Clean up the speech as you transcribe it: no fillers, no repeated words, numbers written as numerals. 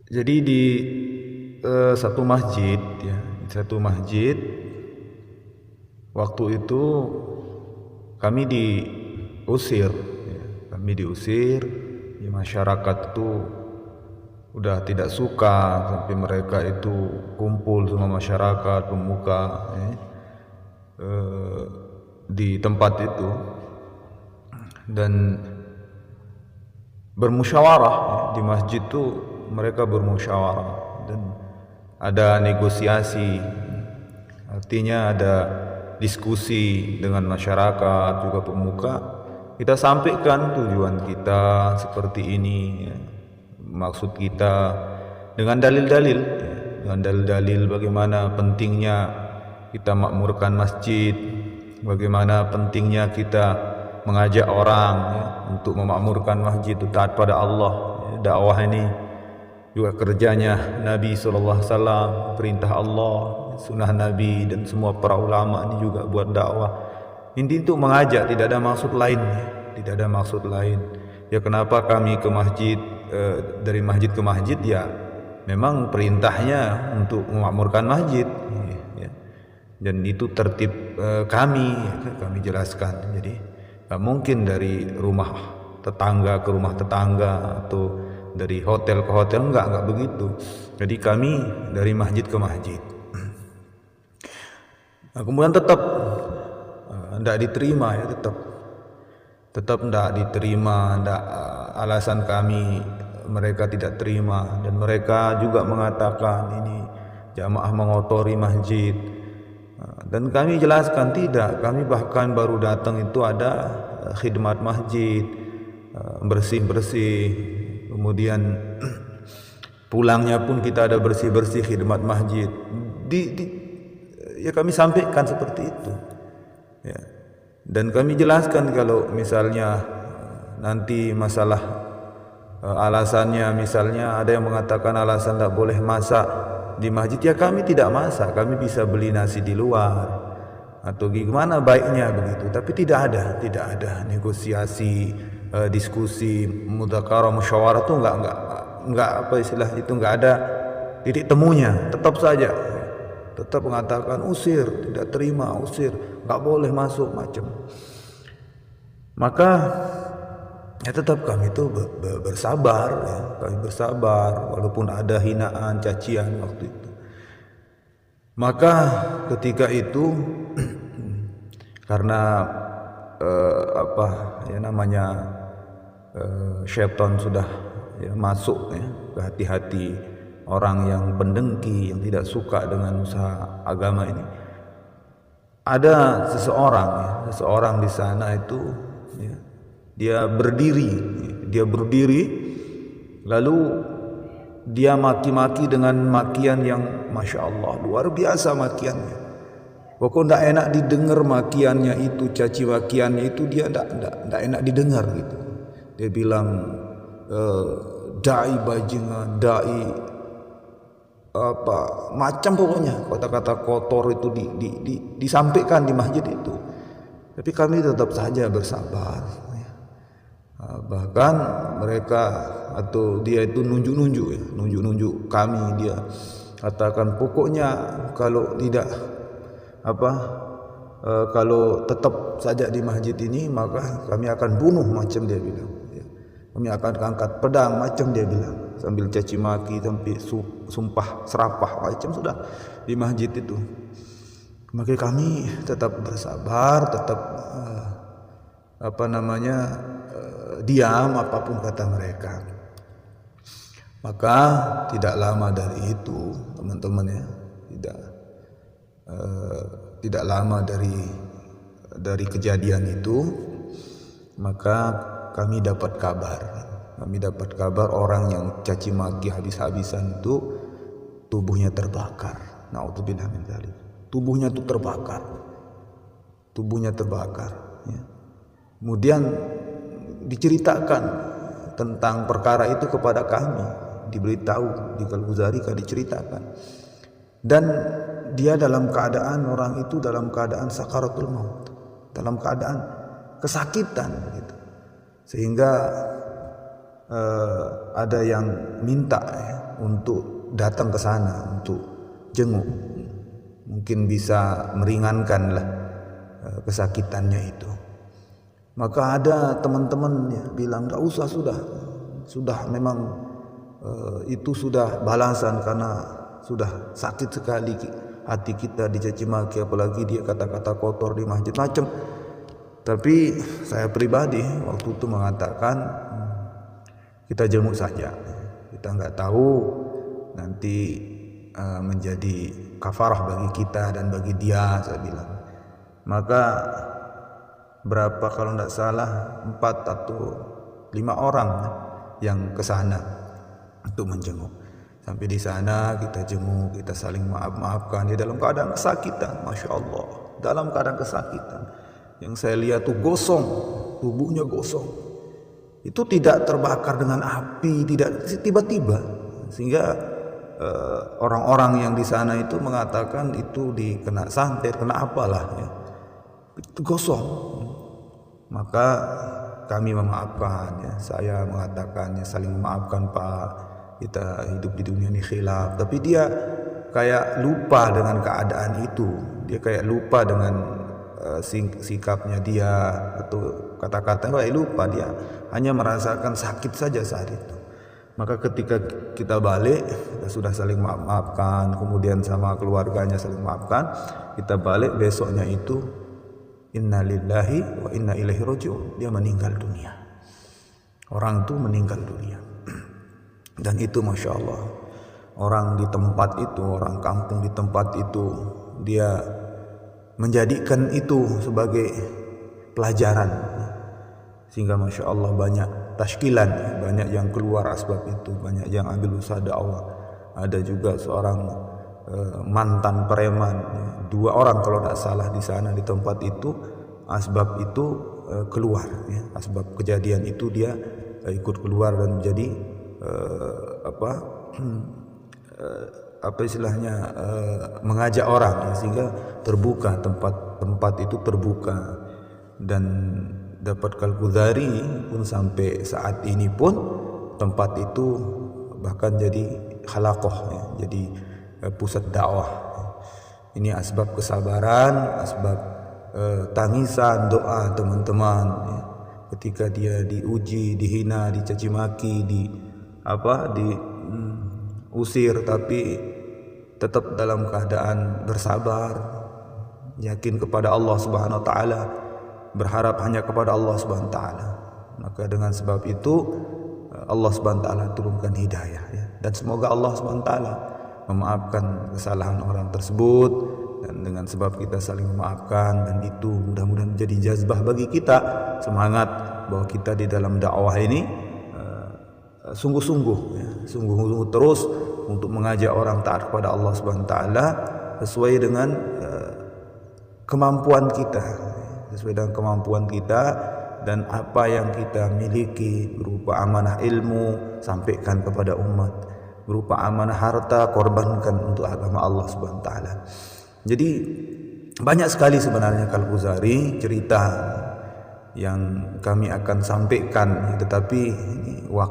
Jadi di satu masjid ya, di satu masjid waktu itu kami diusir ya. Kami diusir, ya, masyarakat itu udah tidak suka sampai mereka itu kumpul semua masyarakat pemuka ya, di tempat itu dan bermusyawarah ya. Di masjid itu mereka bermusyawarah dan ada negosiasi, artinya ada diskusi dengan masyarakat juga pemuka. Kita sampaikan tujuan kita seperti ini ya. Maksud kita dengan dalil-dalil ya. Dengan dalil-dalil bagaimana pentingnya kita makmurkan masjid, bagaimana pentingnya kita mengajak orang ya, untuk memakmurkan masjid itu taat pada Allah ya. Dakwah ini juga kerjanya Nabi SAW, perintah Allah, sunnah Nabi dan semua para ulama ini juga buat dakwah. Inti itu mengajak, tidak ada maksud lain, tidak ada maksud lain. Ya kenapa kami ke masjid, dari masjid ke masjid ya memang perintahnya untuk memakmurkan masjid ya. Dan itu tertib kami jelaskan. Jadi gak mungkin dari rumah tetangga ke rumah tetangga atau dari hotel ke hotel, enggak begitu. Jadi kami dari masjid ke masjid. Nah, kemudian tetap tidak diterima ya, tetap tidak diterima, alasan kami mereka tidak terima dan mereka juga mengatakan ini jamaah mengotori masjid. Dan kami jelaskan tidak, kami bahkan baru datang itu ada khidmat masjid, bersih-bersih, kemudian pulangnya pun kita ada bersih-bersih khidmat masjid. Ya kami sampaikan seperti itu ya. Dan kami jelaskan kalau misalnya nanti masalah alasannya, misalnya ada yang mengatakan alasan tidak boleh masak di masjid, ya kami tidak masak, kami bisa beli nasi di luar atau gimana baiknya begitu. Tapi tidak ada negosiasi, diskusi, mudzakarah, musyawarah itu enggak apa istilah itu, enggak ada titik temunya. Tetap mengatakan usir, tidak terima, usir, enggak boleh masuk macam. Maka ya tetap kami itu bersabar ya, kami bersabar walaupun ada hinaan, cacian waktu itu. Maka ketika itu karena syaitan sudah ya, masuk ya, ke hati-hati orang yang pendengki, yang tidak suka dengan usaha agama ini. Ada seseorang di sana itu ya, dia berdiri lalu dia maki-maki dengan makian yang Masya Allah luar biasa makiannya. Pokoknya tidak enak didengar makiannya itu, caci makiannya itu, dia tidak enak didengar gitu. Dia bilang dai bajingan, dai apa macam, pokoknya kata-kata kotor itu disampaikan di masjid itu. Tapi kami tetap saja bersabar. Bahkan mereka atau dia itu nunjuk kami, dia katakan pokoknya kalau tidak kalau tetap saja di masjid ini maka kami akan bunuh, macam dia bilang. Kami akan angkat pedang, macam dia bilang, sambil caci maki sampai sumpah serapah macam sudah di masjid itu. Maka kami tetap bersabar, tetap diam apapun kata mereka. Maka tidak lama dari itu teman-teman ya, tidak lama dari kejadian itu, maka kami dapat kabar orang yang caci maki habis-habisan itu tubuhnya terbakar. Naudzubillah min dzalik. Tubuhnya itu terbakar ya. Kemudian diceritakan tentang perkara itu kepada kami, diberitahu di Al-Ghazali, diceritakan. Dan dia dalam keadaan, orang itu dalam keadaan sakaratul maut, dalam keadaan kesakitan sehingga ada yang minta ya, untuk datang ke sana untuk jenguk, mungkin bisa meringankanlah kesakitannya itu. Maka ada teman-teman bilang enggak usah, sudah memang itu sudah balasan karena sudah sakit sekali hati kita dicaci maki, apalagi dia kata-kata kotor di masjid macam. Tapi saya pribadi waktu itu mengatakan kita jenguk saja, kita nggak tahu nanti menjadi kafarah bagi kita dan bagi dia, saya bilang. Maka berapa kalau tidak salah 4 atau 5 orang yang ke sana untuk menjenguk. Sampai di sana kita jenguk, kita saling maaf-maafkan. Dia dalam keadaan kesakitan, Masya Allah, dalam keadaan kesakitan. Yang saya lihat tuh gosong, tubuhnya gosong. Itu tidak terbakar dengan api, tidak tiba-tiba. Sehingga orang-orang yang di sana itu mengatakan itu dikena santet, kena apalah ya. Itu gosong. Maka kami memaafkan ya. Saya mengatakannya saling memaafkan Pak, kita hidup di dunia ini khilaf. Tapi dia kayak lupa dengan keadaan itu, dia kayak lupa dengan sikapnya dia atau kata-katanya, kayak lupa. Dia hanya merasakan sakit saja saat itu. Maka ketika kita balik, kita sudah saling maafkan, kemudian sama keluarganya saling maafkan, kita balik besoknya itu inna lillahi wa inna ilaihi raji'un, dia meninggal dunia. Orang itu meninggal dunia. Dan itu Masya Allah, orang di tempat itu, orang kampung di tempat itu, dia menjadikan itu sebagai pelajaran. Sehingga Masya Allah banyak tashkilan, banyak yang keluar asbab itu, banyak yang ambil usaha dakwah. Ada juga seorang mantan preman, 2 orang kalau tidak salah di sana di tempat itu, asbab itu keluar ya. Asbab kejadian itu dia ikut keluar dan menjadi apa istilahnya, mengajak orang ya, sehingga terbuka tempat itu terbuka. Dan dapat Al-Ghazali pun sampai saat ini pun tempat itu bahkan jadi khalaqah ya, jadi pusat dakwah. Ini asbab kesabaran, asbab tangisan, doa teman-teman ya. Ketika dia diuji, dihina, dicaci maki, diusir, tapi tetap dalam keadaan bersabar, yakin kepada Allah Subhanahu wa taala, berharap hanya kepada Allah Subhanahu wa taala. Maka dengan sebab itu Allah Subhanahu wa taala turunkan hidayah ya. Dan semoga Allah Subhanahu wa taala memaafkan kesalahan orang tersebut, dan dengan sebab kita saling memaafkan, dan itu mudah-mudahan menjadi jazbah bagi kita, semangat bahwa kita di dalam dakwah ini sungguh-sungguh ya, sungguh-sungguh terus untuk mengajak orang taat kepada Allah Subhanahu wa taala sesuai dengan kemampuan kita, dan apa yang kita miliki berupa amanah ilmu sampaikan kepada umat, berupa amanah harta korbankan untuk agama Allah Subhanahu wa taala. Jadi banyak sekali sebenarnya Al-Ghazali cerita yang kami akan sampaikan, tetapi waktu